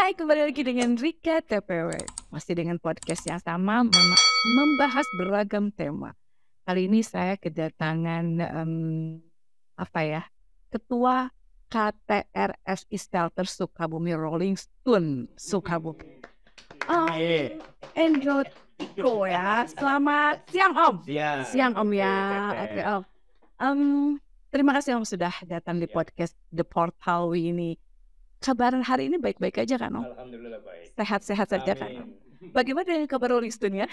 Hai, kembali lagi dengan Rika TPW. Masih dengan podcast yang sama, membahas beragam tema. Kali ini saya kedatangan Ketua KTRSI Shelter Sukabumi Rolling Stone Sukabumi. Enrico ya. Selamat siang Om. Siang Om ya. Oke Om. Terima kasih Om sudah datang di podcast The Portal ini. Kabar hari ini baik-baik aja kan Om? Alhamdulillah baik. Sehat-sehat saja kan Om? Bagaimana dengan kabar Rolling Stone ya?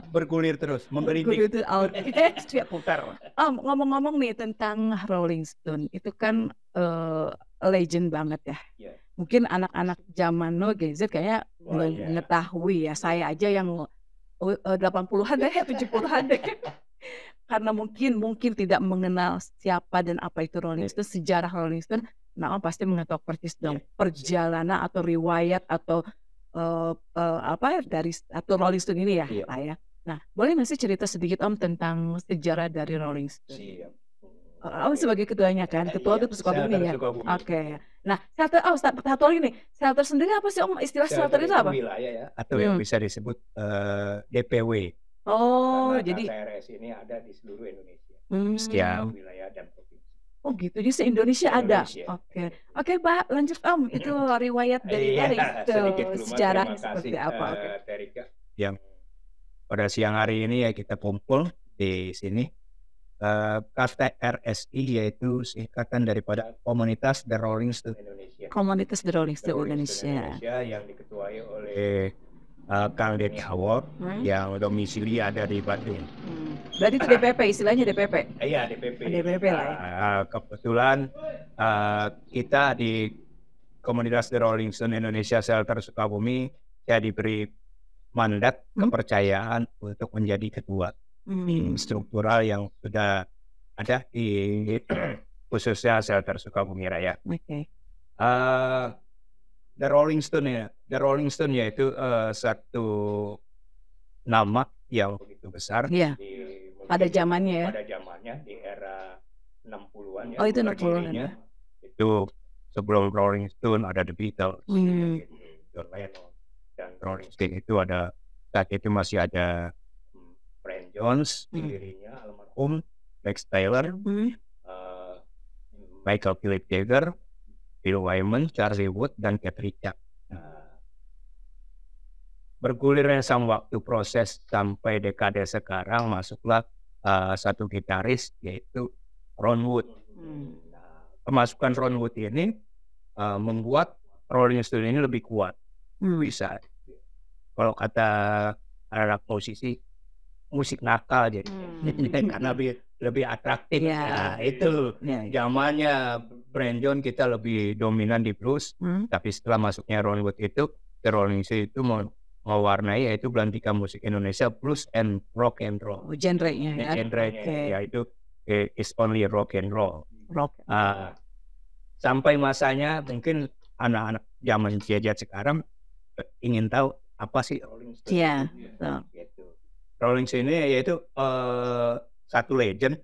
Bergulir terus, menggelitik. Setiap putar. Ngomong-ngomong nih tentang Rolling Stone, itu kan legend banget ya. Yeah. Mungkin anak-anak zaman no Gen Z kayaknya belum mengetahui ya. Saya aja yang 80-an deh, 70-an deh. Karena mungkin tidak mengenal siapa dan apa itu Rolling Stone, sejarah Rolling Stone. Nah, Om pasti mengetahui persis dong perjalanan atau riwayat atau dari atau Rolling Stone ini ya, Pak ya. Nah, boleh nggak sih cerita sedikit Om tentang sejarah dari Rolling Stone? Om sebagai ketuanya kan, ketua itu Sukabumi ya. Oke. Nah, satu lagi nih, shelter sendiri apa sih Om? Istilah shelter itu apa? Wilayah ya, atau yang bisa disebut DPW. Oh, karena jadi KTRS ini ada di seluruh Indonesia. Setiap wilayah dan provinsi. Oh gitu, di se-Indonesia ada. Indonesia. Oke, Pak, lanjut Om. Itu riwayat dari sejarah seperti apa? Terika. Yang pada siang hari ini ya kita kumpul di sini. KTRSI yaitu singkatan daripada Komunitas The Rolling Stone Indonesia. Komunitas The Rolling Stone Indonesia yang diketuai oleh Kang Denny Award yang domisili ada di Bandung. Berarti itu DPP, istilahnya DPP? Iya, DPP. DPP lah ya. Kebetulan kita di Komunitas The Rolling Stone Indonesia Shelter Sukabumi, saya diberi mandat kepercayaan untuk menjadi ketua struktural yang sudah ada di khususnya Shelter Sukabumi Raya. Oke. The Rolling Stone yaitu satu nama yang begitu besar pada zamannya ya. Pada zamannya di era 60-an ya. Oh, itu 60-an ya. Itu sebelum Rolling Stone ada The Beatles, John Lennon, dan Rolling Stone itu ada saat itu masih ada Brian Jones, dirinya almarhum, Rex Taylor, Michael Philip Jagger, Bill Wyman, Charlie Wood, dan Keith Richards. Bergulirnya sama waktu proses sampai dekade sekarang masuklah satu gitaris yaitu Ron Wood. Pemasukan Ron Wood ini membuat Rolling Stone ini lebih kuat. Bisa. Kalau kata anak musisi, musik nakal jadi karena lebih atraktif. Nah, itu zamannya Brian Jones kita lebih dominan di blues, tapi setelah masuknya Ron Wood itu, The Rolling Stone itu mewarnai yaitu belantikan musik Indonesia blues and rock and roll. Genre-nya ya. Yaitu is only rock and roll. Sampai masanya mungkin anak-anak zaman jajat sekarang ingin tahu apa sih Rolling Stone. Rolling Stone ini yaitu satu legend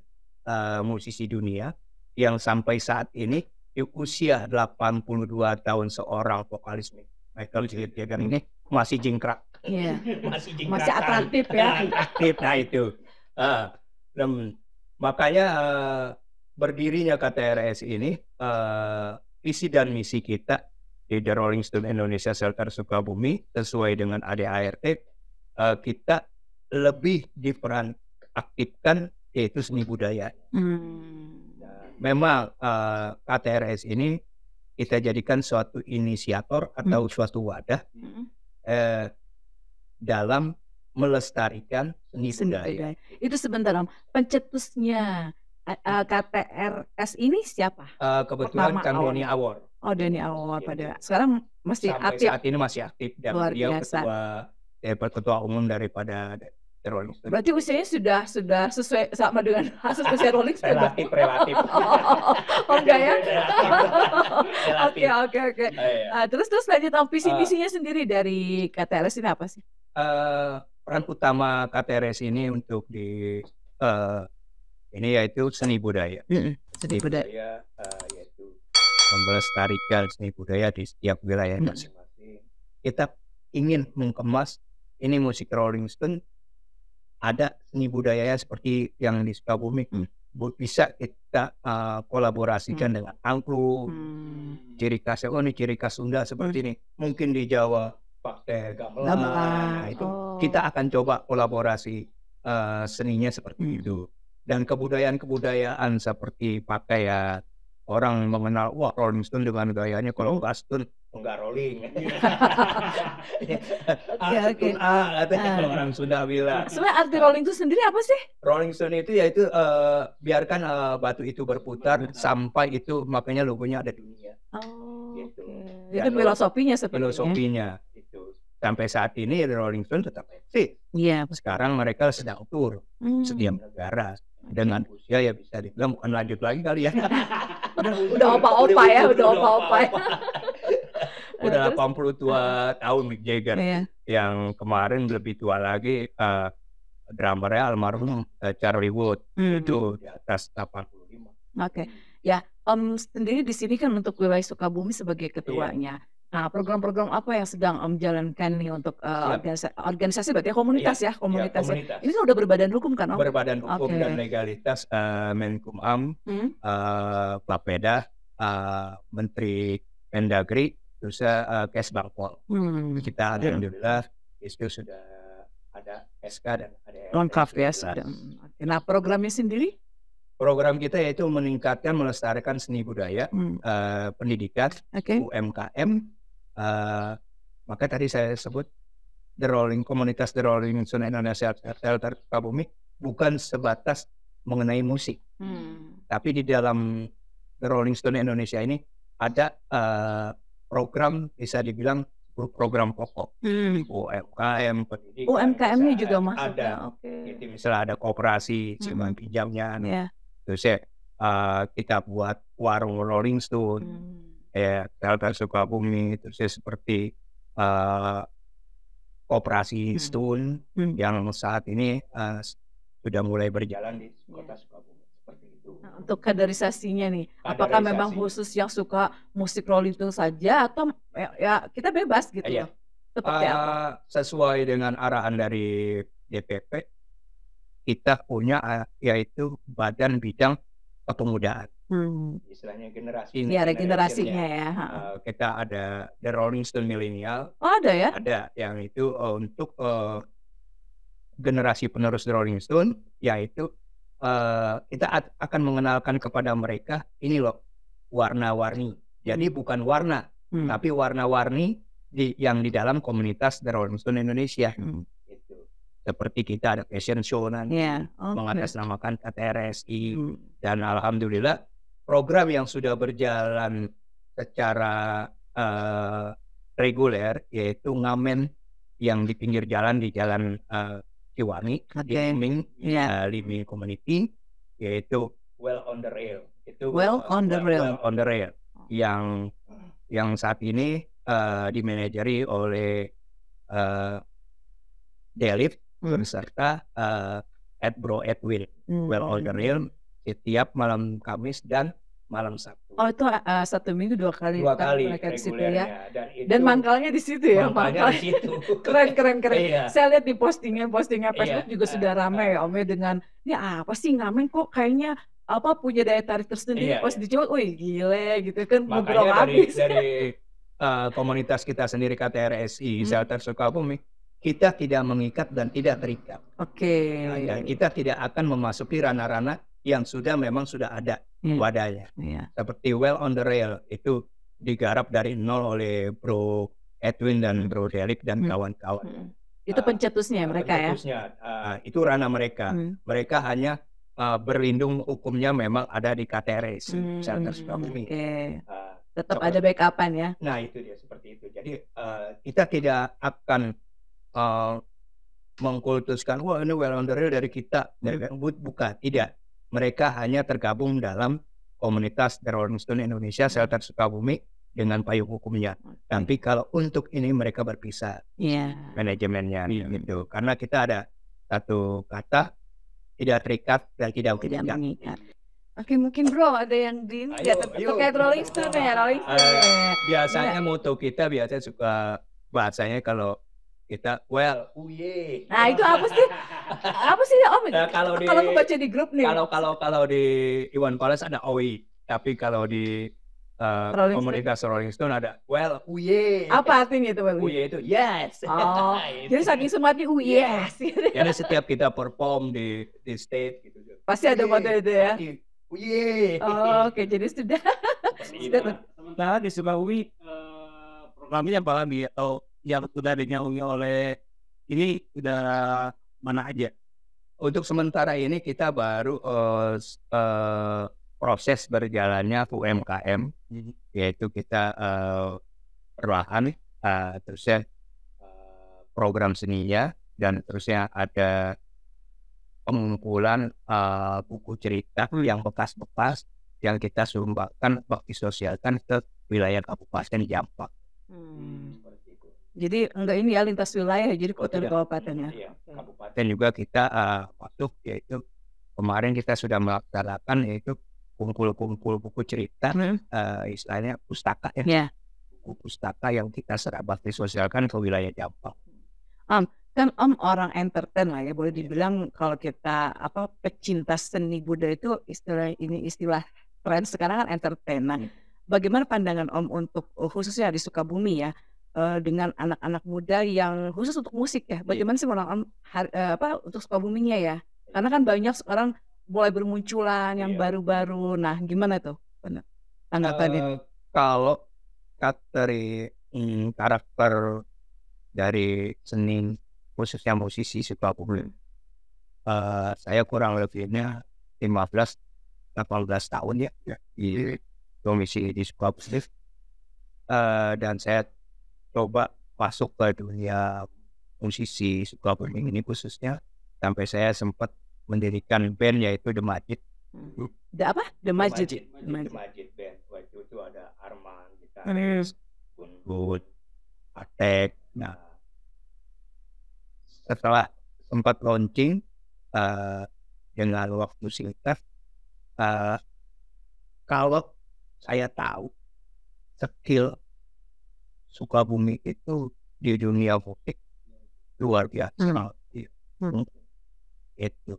musisi dunia yang sampai saat ini di usia 82 tahun seorang vokalis Michael Jagger ini masih jingkrak. Masih atraktif ya. Aktif, nah itu. Makanya berdirinya KTRS ini visi dan misi kita di The Rolling Stone Indonesia Shelter Sukabumi sesuai dengan ADART kita lebih diperan aktifkan yaitu seni budaya. Memang KTRS ini kita jadikan suatu inisiator atau suatu wadah dalam melestarikan seni budaya. Itu sebentar Om, pencetusnya KTRS ini siapa? Kebetulan Kang Denny Award. Oh, Denny Award pada sekarang masih sampai aktif. Saat ini masih aktif dan beliau ketua umum daripada The Rolling Stone. Berarti usianya sudah sesuai sama dengan hasil usia Rolling Stone. Relatif. Oh enggak ya? Oke. Terus lanjut Om, visi-misinya sendiri dari KTRS ini apa sih? Peran utama KTRS ini untuk ini yaitu seni budaya. Seni budaya yaitu melestarikan seni budaya di setiap wilayah masing-masing. Kita ingin mengemas ini musik Rolling Stone, ada seni budayanya seperti yang di Sukabumi, bisa kita kolaborasikan dengan angklung, ciri khasnya, ini ciri khas Sunda seperti ini. Mungkin di Jawa pakai gamelan. Nah, itu kita akan coba kolaborasi seninya seperti itu. Dan kebudayaan seperti pakaian, orang mengenal, wah Rolling Stone dengan gayanya, kalau nggak Stone nggak rolling. Kalau orang Sunda bilang. Sebenarnya arti Rolling itu sendiri apa sih? Rolling Stone itu yaitu biarkan batu itu berputar sampai itu, makanya logonya ada dunia. Gitu. Itu filosofinya sepertinya. Filosofinya itu. Sampai saat ini Rolling Stone tetap eksis. Iya. Sekarang mereka sedang tur setiap negara. Dengan usia ya bisa dibilang bukan lanjut lagi kali ya. udah opa-opa ya, udah opa-opa. Udah 82 tahun Mick Jagger. Yang kemarin lebih tua lagi drummernya almarhum Charlie Wood. Itu di atas 85. Oke. Ya, sendiri di sini kan untuk wilayah Sukabumi sebagai ketuanya. Nah, program-program apa yang sedang jalankan nih untuk organisasi, berarti komunitas ya, komunitas. Ini kan udah berbadan hukum kan, Om? Berbadan hukum dan legalitas, Menkumham, Bapeda, Menteri Mendagri, terus Kesbangpol. Kita alhamdulillah itu sudah ada SK dan ada lengkap ya. Nah, programnya sendiri? Program kita yaitu meningkatkan, melestarikan seni budaya, pendidikan, UMKM. Maka tadi saya sebut komunitas The Rolling Stone Indonesia Shelter Sukabumi bukan sebatas mengenai musik, tapi di dalam The Rolling Stone Indonesia ini ada program, bisa dibilang program pokok, UMKM, pendidikan. UMKM-nya juga masuk. Ada, jadi misalnya ada koperasi simpan pinjamnya, terus kita buat warung Rolling Stone. Shelter Sukabumi, terus seperti koperasi Stone yang saat ini sudah mulai berjalan di kota Sukabumi seperti itu. Nah, untuk kaderisasinya nih, apakah memang khusus yang suka musik Rolling Stone saja atau ya kita bebas gitu ya? Seperti apa? Sesuai dengan arahan dari DPP, kita punya yaitu Badan Bidang Kepemudaan. Istilahnya generasi. Iya, ada generasinya ya. Kita ada The Rolling Stone Millennial. Oh, ada ya? Ada yang itu untuk generasi penerus The Rolling Stone, yaitu kita akan mengenalkan kepada mereka ini loh warna-warni. Jadi bukan warna, tapi warna-warni yang di dalam komunitas The Rolling Stone Indonesia. Seperti kita ada fashion show nanti, mengatasnamakan KTRSI, dan alhamdulillah program yang sudah berjalan secara reguler, yaitu ngamen yang di pinggir jalan, di jalan Ciwangi, di Liming Community, yaitu Well on the Rail. Itu Well on the Rail yang saat ini dimanajeri oleh Delif beserta Bro Edwin. Well on the Rail setiap malam Kamis dan malam Sabtu. Oh, itu 1 minggu 2 kali. 2 kali mereka di situ ya. Dan mangkalnya di situ ya. Mangkalnya di situ. Keren. Saya lihat di postingan Facebook juga sudah ramai ya Om ya, dengan ini apa sih ngamen kok kayaknya punya daya tarik tersendiri. Pas dicoba, wih gile gitu kan, ngobrol habis. Dari komunitas kita sendiri KTRSI Shelter Sukabumi, kita tidak mengikat dan tidak terikat. Dan kita tidak akan memasuki ranah-ranah yang memang sudah ada wadahnya. Seperti Well on the Rail itu digarap dari nol oleh Bro Edwin dan Bro Delik dan kawan-kawan. Itu pencetusnya mereka ya? Itu ranah mereka. Mereka hanya berlindung hukumnya memang ada di KTRSI Shelter Sukabumi. Tetap ada backupan ya? Nah itu dia, seperti itu. Jadi kita tidak akan mengkultuskan, wah ini Well on the Rail dari kita, dari bukan, tidak. Mereka hanya tergabung dalam komunitas The Rolling Stone Indonesia Shelter Sukabumi dengan payung hukumnya. Tapi kalau untuk ini mereka berpisah manajemennya gitu. Karena kita ada satu kata, tidak terikat dan tidak mengikat. Oke, mungkin Bro ada yang di ini Ayo, terkait Rolling Stone ya, Rolling Stone ya. Biasanya moto kita biasanya suka bahasanya kalau kita uye. Nah, itu apa sih? Apa sih Om? Kalau Kalau aku baca di grup nih. kalau di Iwan Fals ada oi, tapi kalau di komunitas Rolling Stone ada uye. Apa artinya itu Uye itu yes. Oh, jadi saking semangatnya yes. Jadi setiap kita perform di stage gitu. Pasti ada kode itu ya. Uye. Oh, oke, jadi sudah. Nah, di Sukabumi programnya apa lagi atau yang sudah dinyaungi oleh ini udah mana aja? Untuk sementara ini kita baru proses berjalannya UMKM, yaitu kita perlahan terusnya program seninya dan terusnya ada pengumpulan buku cerita yang bekas-bekas yang kita sumbangkan atau disosialkan ke wilayah Kabupaten Jampak. Jadi enggak ini ya lintas wilayah, jadi kota kabupaten ya. Iya, kabupaten juga kita masuk, yaitu kemarin kita sudah melaksanakan yaitu kumpul-kumpul buku cerita, istilahnya pustaka ya. Yeah. Buku pustaka yang kita serabat disosialkan ke wilayah Jampak. Kan Om orang entertain lah ya, boleh dibilang kalau kita pecinta seni budaya itu istilah tren sekarang kan entertain. Nah, bagaimana pandangan Om untuk khususnya di Sukabumi ya, dengan anak-anak muda yang khusus untuk musik ya? Bagaimana sih menurut Om untuk Sukabuminya ya? Karena kan banyak sekarang mulai bermunculan yang baru-baru. Nah, gimana tuh tanggapannya? Kalau dari karakter dari seni khususnya musisi Sukabumi, saya kurang lebihnya 15-18 tahun ya di domisili di Sukabumi, dan saya coba masuk ke dunia musisi Sukabumi ini khususnya sampai saya sempat mendirikan band yaitu The Majid. The Majid band. Waktu itu ada Arman, gitaris, Gun, Atek. Nah, setelah sempat launching dengan waktu singkat, kalau saya tahu skill Sukabumi itu di dunia musik luar biasa. Itu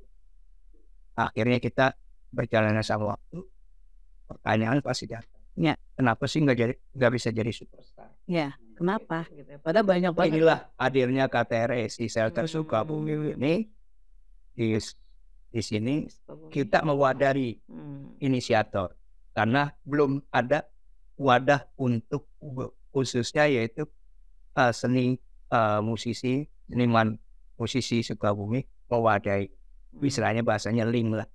akhirnya kita berjalan sama waktu, pertanyaan pasti datang. Ya. Kenapa sih nggak bisa jadi superstar? Ya, kenapa? Gitu. Padahal banyak banget. Inilah hadirnya KTRSI Shelter Sukabumi ini di sini kita mewadahi inisiator karena belum ada wadah untuk khususnya yaitu seniman musisi Sukabumi mewadahi, istilahnya bahasanya link lah.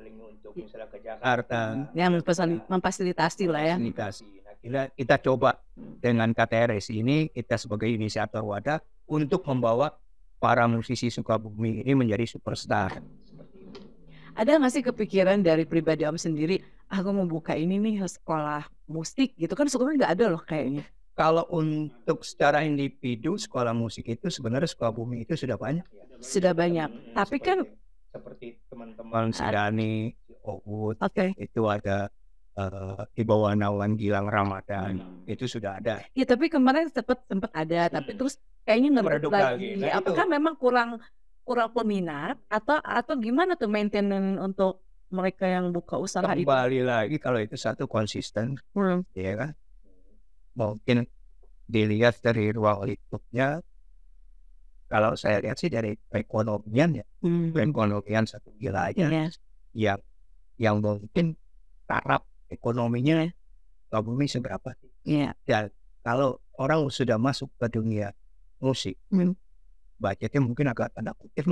Link untuk misalnya ke Jakarta yang memfasilitasi lah ya. Nah, kita coba dengan KTRS ini, kita sebagai inisiator wadah untuk membawa para musisi Sukabumi ini menjadi superstar. Ada nggak sih kepikiran dari pribadi Om sendiri, aku mau buka ini nih sekolah musik gitu kan? Sukabumi nggak ada loh kayaknya. Kalau untuk secara individu sekolah musik itu sebenarnya Sukabumi itu sudah banyak. Sudah banyak. Tapi kan seperti teman-teman Sidani, Ogut, itu ada di bawah naungan Gilang Ramadan, itu sudah ada. Ya tapi kemarin sempat ada, tapi terus kayaknya nggak lagi. Nah, apakah memang kurang peminat atau gimana tuh maintenance untuk mereka yang buka usaha itu? Kembali lagi kalau itu satu konsisten, ya kan? Mungkin dilihat dari ruang lingkupnya, kalau saya lihat sih dari perekonomian ya, perekonomian satu wilayah yang mungkin taraf ekonominya Sukabumi seberapa sih? Dan kalau orang sudah masuk ke dunia musik, budgetnya mungkin agak tanda kutip.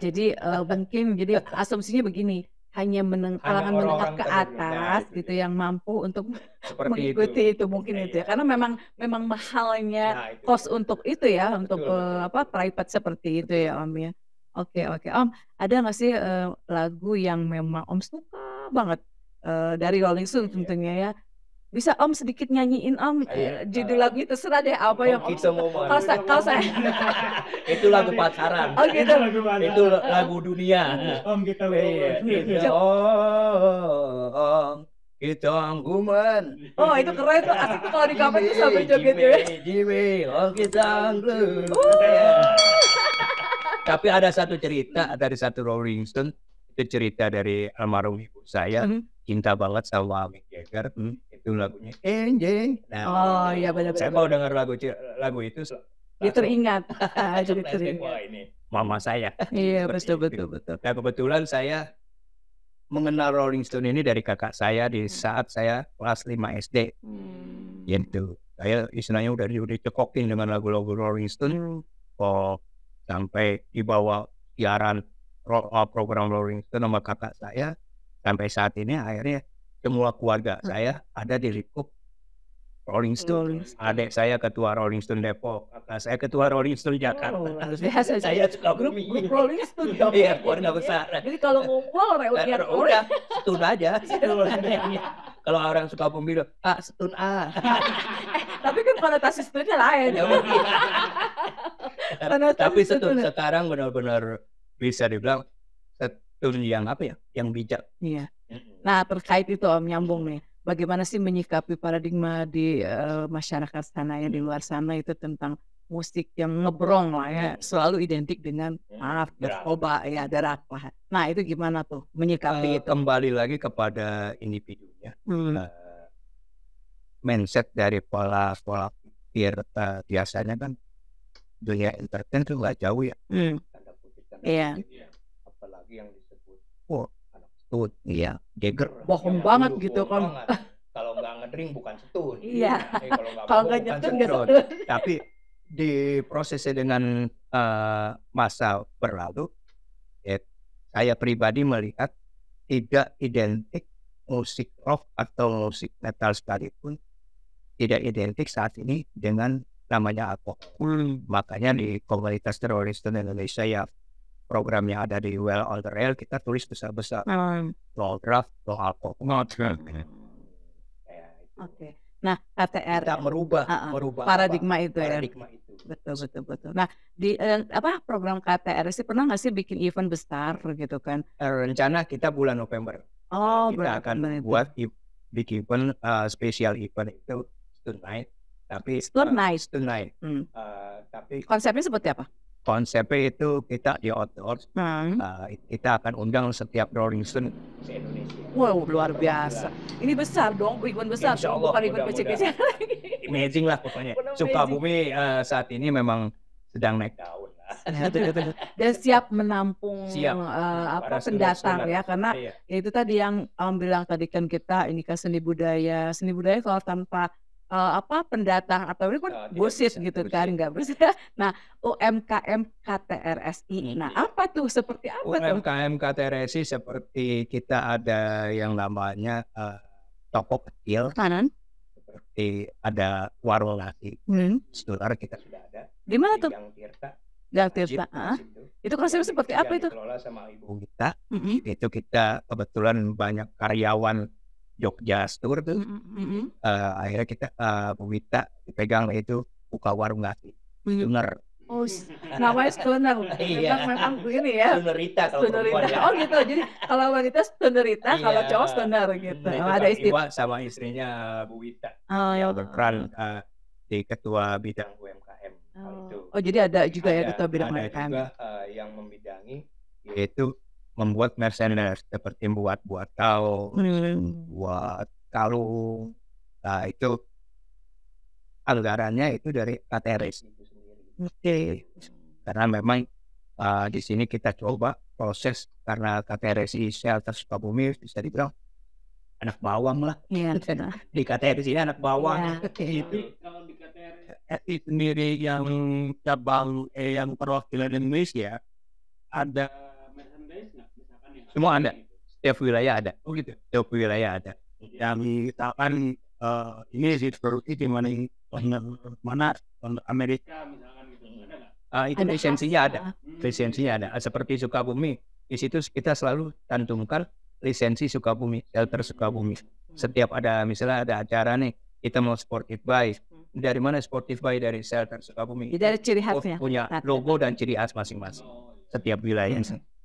Jadi mungkin jadi asumsinya begini, hanya kalangan menengah ke atas gitu yang mampu untuk mengikuti itu mungkin itu ya, karena memang mahalnya cost untuk itu ya, untuk private seperti itu ya Om ya. Oke Om, ada nggak sih lagu yang memang Om suka banget dari Rolling Stone tentunya ya, bisa Om sedikit nyanyiin Om judul lagu itu, terserah deh apa yang Om kita suka. mau Kalau saya itu lagu pacaran. oh gitu. Itu lagu dunia. Om kita Om kita angguman. Oh itu keren tuh, asik tuh kalau di kamar tuh sampai joget ya. Jimmy, oh kita angguman. Tapi ada satu cerita dari satu Rolling Stone, itu cerita dari almarhum ibu saya, cinta banget sama Mick Jagger. Itu lagunya Enjing. Nah, Oh iya benar-benar. saya mau dengar lagu itu. Dia teringat. Jadi teringat. Wah ini mama saya. Iya Seperti betul. Nah kebetulan saya mengenal Rolling Stone ini dari kakak saya di saat saya kelas 5 SD. Gitu. Saya istilahnya udah dicekokin dengan lagu-lagu Rolling Stone. Sampai dibawa siaran program Rolling Stone sama kakak saya. Sampai saat ini akhirnya semua keluarga saya ada di lingkup Rolling Stone. Adik saya ketua Rolling Stone Depok, kakak saya ketua Rolling Stone Jakarta. Biasa Saya suka grup Rolling Stone. Iya, keluarga besar. Jadi kalau ngumpul reunian Udah, setun aja. Kalau orang suka pemilu, setun tapi kan konotasi stunnya lain. Tapi setun sekarang benar-benar bisa dibilang setun yang apa ya? Yang bijak. Iya. Nah terkait itu Om nyambung nih. Bagaimana sih menyikapi paradigma di masyarakat sana ya, di luar sana itu tentang musik yang ngebrong lah ya, selalu identik dengan maaf narkoba ya, darat lah. Nah itu gimana tuh menyikapi itu? Kembali lagi kepada individunya. Mindset dari pola pikir biasanya kan dunia entertain itu nggak jauh ya. Iya. Apalagi yang disebut anak setun, iya, Jagger. Bohong banget gitu kan. Kalau nggak ngedrink bukan setun. Iya. Kalau nggak nyetun nggak setun. Tapi di prosesnya dengan masa berlalu, saya pribadi melihat tidak identik musik rock atau musik metal sekalipun tidak identik saat ini dengan namanya alkohol. Makanya di komunitas Rolling Stone Indonesia ya programnya ada di Well on the Rail, kita tulis besar-besar no draft, no alkohol. Oke. Nah KTR kita merubah paradigma itu ya. Paradigma itu. Betul. Nah di program KTR sih pernah nggak sih bikin event besar gitu kan? Rencana kita bulan November. Kita akan buat bikin event spesial event itu Stone Night. Tapi Stone Night. Tapi konsepnya seperti apa? Konsepnya itu kita di outdoor. Kita akan undang setiap Rolling Stone se Indonesia. Wow luar biasa. Ini besar dong, event besar. Bukan event kecil-kecil. Amazing lah pokoknya. Sukabumi saat ini memang sedang naik daun. Dan siap menampung pendatang ya, karena itu tadi yang bilang tadi kan kita ini kan seni budaya kalau tanpa pendatang atau ini kan bullshit gitu kan, nggak bisa. Nah UMKM KTRSI, nah apa tuh, seperti apa tuh? UMKM KTRSI seperti kita ada yang namanya toko kecil, seperti ada warung nasi, sebenarnya kita sudah ada. Di mana tuh? Gang Tirta. Itu konsepnya seperti apa itu? Dikelola sama ibu kita. Itu kita kebetulan banyak karyawan Jogja Store tuh. Akhirnya kita Bu Wita dipegang itu buka warung nasi. Stoner. Oh, namanya Stoner. Iya. Memang begini ya. Stonerita kalau perempuan ya. Oh gitu. Jadi kalau wanita Stonerita, kalau cowok Stoner gitu. Ada istilah sama istrinya Bu Wita. Berperan di ketua bidang UMKM. Oh jadi ada juga ya ketua bidang UMKM. Ada juga yang membidangi yaitu membuat merchandise seperti buat kaos, buat kalung. Nah itu anggarannya itu dari KTRSI itu sendiri. Karena memang di sini kita coba proses, karena KTRSI Shelter Sukabumi bisa dibilang anak bawang lah. Di KTRSI ini anak bawang. Itu kalau di KTRSI sendiri yang cabang yang perwakilan Indonesia ada semua ada, setiap wilayah ada. Oh gitu. Setiap wilayah ada. Yang misalkan ini sih produksi di mana Amerika misalkan gitu. Itu lisensinya ada. Lisensinya ada. Seperti Sukabumi, di situ kita selalu cantumkan lisensi Sukabumi, Shelter Sukabumi. Setiap ada misalnya ada acara nih, kita mau sportif buy. Dari mana sportif buy? Dari Shelter Sukabumi. Jadi ada ciri khasnya. Punya logo dan ciri khas masing-masing. Setiap wilayah.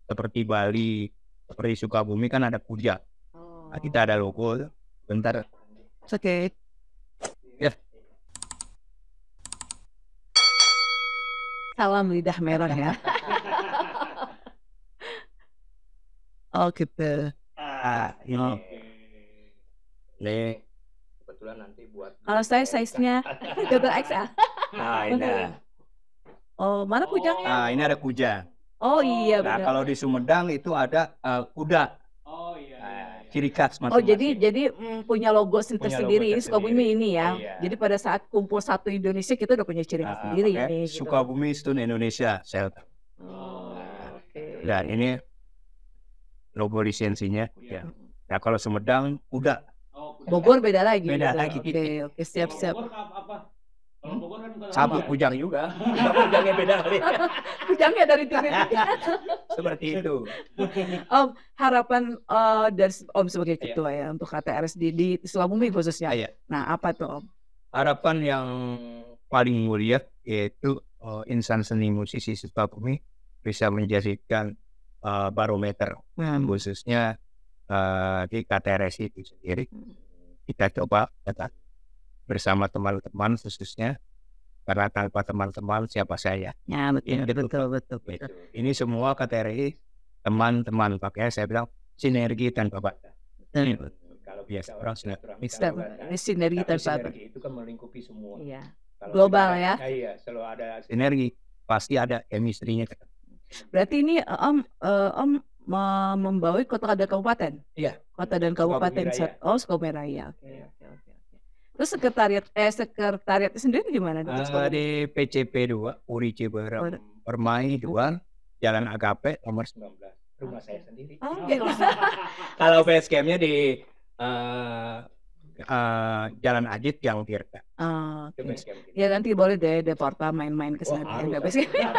Seperti Bali, seperti Sukabumi kan ada Kuja. Nah, kita ada logo. Bentar. Oke. Ya. Salam lidah merah ya. Oh gitu. Ini kebetulan nanti buat. Kalau saya size-nya double XL. Nah, ini. Oh, mana kujangnya? Nah, ini ada Kuja. Oh iya Nah, benar. kalau di Sumedang itu ada kuda. Oh iya. Ciri khas Oh masing-masing. jadi punya logo tersendiri. Ini tersendiri. Sukabumi ini ya. Iya. Jadi pada saat kumpul satu Indonesia kita udah punya ciri khas sendiri Oke. ini. Gitu. Sukabumi Stone Indonesia Shelter. Oke. Dan ini logo lisensinya. Ya. Nah, kalau Sumedang kuda. Bogor beda lagi. Beda gitu. lagi. Oke siap. Bogor apa? Kalau Bogor kan bukan Sabuk kujang juga. Kujangnya beda kali. Kujangnya dari timur. Seperti itu. Om, harapan dari Om sebagai ketua ya untuk KTRS di Sukabumi khususnya. Iya. Nah apa tuh Om? Harapan yang paling mulia yaitu insan seni musisi Sukabumi bisa menjadikan barometer khususnya di KTRS itu sendiri. Kita coba bersama teman-teman khususnya karena tanpa teman-teman siapa saya. Ya betul. Ini semua KTRI teman-teman, makanya saya bilang sinergi tanpa batas. Kalau biasa orang silaturahmi Ini sinergi tanpa batas. sinergi itu kan melingkupi semua. Iya. Kalau Global sudah ya. ada- Iya, selalu ada sinergi, pasti ada chemistry-nya. Berarti ini Om membawa kota dan kabupaten. Iya. Kota dan kabupaten. Sukabumi Raya. Oh Sukabumi Raya. Oke. Terus sekretariat sendiri di mana? Di PCP 2, Uri Ciberem, Permai 2, Jalan Agape nomor 19. Rumah saya sendiri. Oh, gitu. Kalau base camp-nya di Jalan Ajit yang Tirta. Itu base camp kita. Ya nanti boleh deh Deporta main-main ke sana. Wah, Nggak harus. bisa.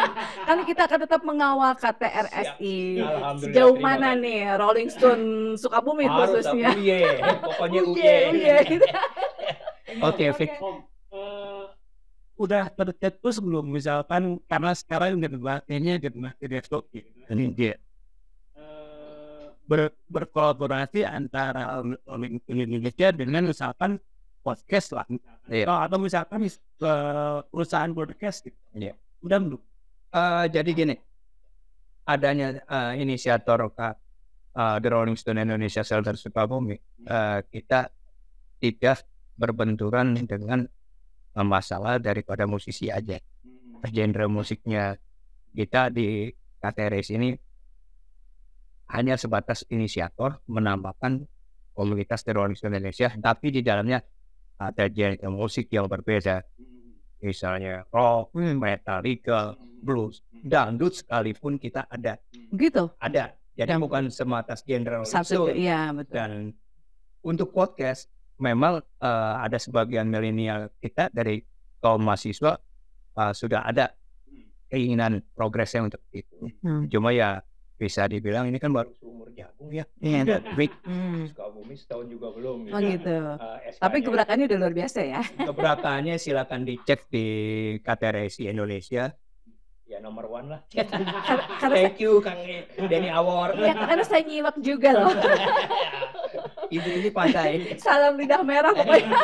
Kan kita akan tetap mengawal KTRSI. Alhamdulillah, Sejauh terima mana kasih. nih Rolling Stone Sukabumi Harus khususnya. uye, pokoknya Uye. Gitu. Oke, Fik. udah tercetus belum misalkan karena sekarang debatnya debat desktop gitu. Iya. Berkolaborasi antara Indonesia dengan misalkan podcast lah, Iya. atau misalkan perusahaan podcast gitu. Iya. Udah belum? Jadi gini, adanya inisiator The Rolling Stone Indonesia Shelter Sukabumi, kita tidak berbenturan dengan masalah daripada musisi aja. Genre musiknya kita di KTRS ini hanya sebatas inisiator menambahkan komunitas The Rolling Stone Indonesia, tapi di dalamnya ada genre musik yang berbeda, misalnya rock, metal, legal, blues, dangdut sekalipun kita ada. Gitu. Ada. Jadi bukan sebatas genre Rolling Satu. Stone. Iya betul. Dan untuk podcast memang ada sebagian milenial kita dari kaum mahasiswa sudah ada keinginan progresnya untuk itu. Cuma ya bisa dibilang ini kan baru seumur jagung ya. Iya. Sukabumi setahun juga belum. Oh gitu. SK-nya, Tapi gebrakannya udah luar biasa ya. gebrakannya silakan dicek di KTRSI Indonesia. Ya nomor 1 lah. Thank you Kang Denny Award. Ya karena saya nyimak juga loh. Ini pandai. Salam lidah merah pokoknya.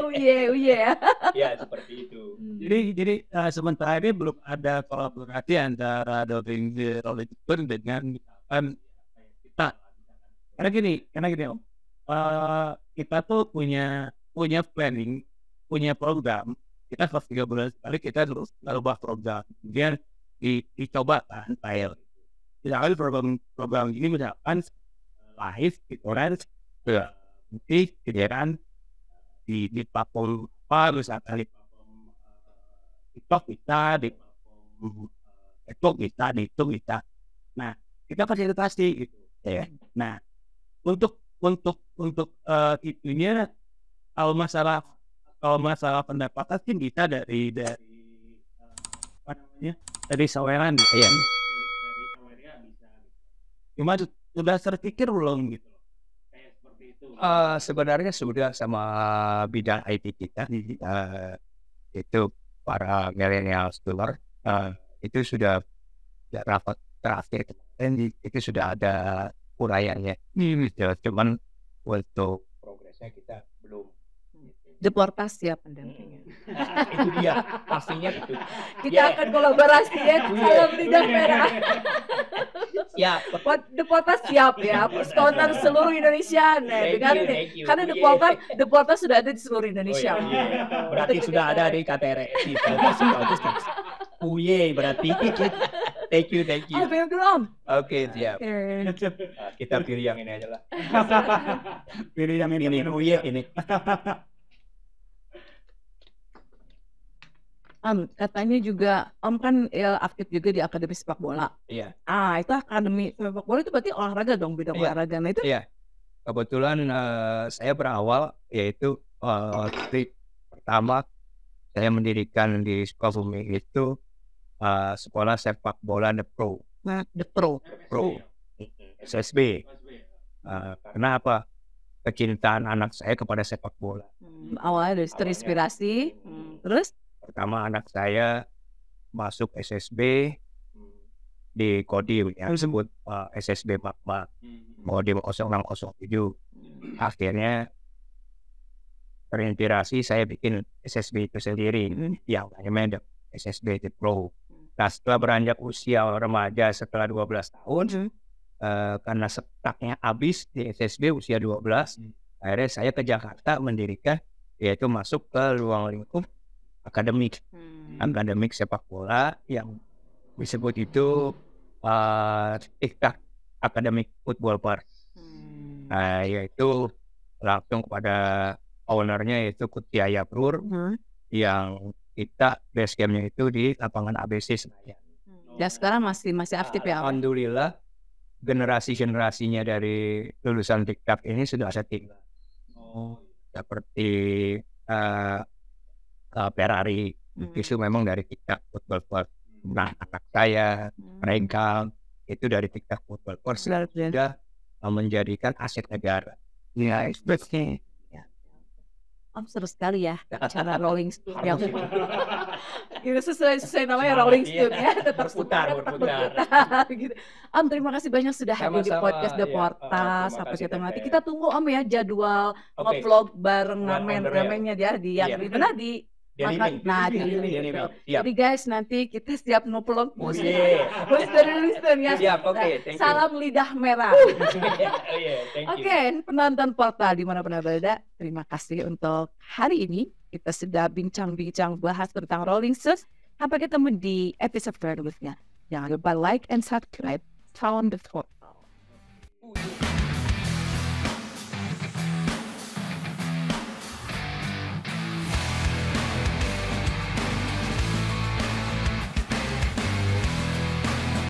Uye. Ya seperti itu. Jadi sementara ini belum ada kolaborasi antara Rolling Stone dengan misalkan kita. Karena gini Om, kita tuh punya planning, punya program. Kita pas 3 bulan sekali kita terus merubah program, kemudian dicoba kan trial. Misalkan program ini misalkan live di Orange, musik, kan di platform apa, misalkan di platform TikTok kita, di platform Facebook kita, di YouTube kita. Nah, kita fasilitasi gitu. Ya. Nah, untuk itunya kalau masalah pendapatan sih bisa dari apa namanya, dari saweran gitu. Iya. Cuma sudah terpikir belum gitu kayak seperti itu Sebenarnya sudah sama bidang IT kita, itu para millennial scholar, itu sudah rapat terakhir kemarin, itu sudah ada uraiannya. Ya, cuman untuk progresnya kita belum. Deportasi ya pendampingan. Itu dia pastinya itu. Kita akan kolaborasi ya. Salam lidah merah. Ya, Deportas siap ya. Perskontan seluruh Indonesia. Nah, dengan ini. Karena Deportas sudah ada di seluruh Indonesia. Berarti sudah ada di KTRI. Uye berarti. Thank you. Belum. Oke, siap. Kita pilih yang ini aja lah. Pilih yang ini. Uye ini. Katanya juga kan aktif juga di akademi sepak bola. Iya. Itu akademi sepak bola itu berarti olahraga dong, bidang olahraga. Nah itu. Iya. Kebetulan saya berawal yaitu pertama saya mendirikan di Sukabumi itu sekolah sepak bola The Pro. The Pro. SSB. Karena apa? Kecintaan anak saya kepada sepak bola. Awalnya dari terinspirasi. Terus? Pertama anak saya masuk SSB di Kodim yang disebut SSB Magma Kodim 0607. Akhirnya terinspirasi saya bikin SSB itu sendiri yang namanya SSB The Pro. Nah, setelah beranjak usia remaja setelah 12 tahun karena setaknya habis di SSB usia 12, akhirnya saya ke Jakarta mendirikan, yaitu masuk ke ruang lingkup akademik sepak bola yang disebut itu TikTok Academic Football Park. Yaitu langsung kepada ownernya yaitu Kutiaya Brur yang kita base camp-nya itu di lapangan ABC Senayan. Ya sekarang masih aktif ya. Alhamdulillah generasinya dari lulusan TikTok ini sudah ada tim. Seperti Ferrari itu memang dari TikTok Football Club. Nah, anak saya mereka itu dari TikTok Football Club sudah menjadikan aset negara. Ya, seperti. Seru sekali ya cara Rolling Stone yang itu sesuai namanya Rolling Stone ya, tetap berputar. Gitu. Terima kasih banyak sudah hadir di podcast Deportas. Sampai ketemu nanti. Kita tunggu ya jadwal nge-vlog bareng ngamennya dia di yang di mana di jadi guys nanti kita siap nge-vlog Listen ya. Siap, thank you. Salam lidah merah. Oke, penonton portal dimanapun berada, terima kasih untuk hari ini. Kita sudah bincang-bincang bahas tentang Rolling Stones. Sampai ketemu di episode berikutnya. Jangan lupa like and subscribe. Salam the portal.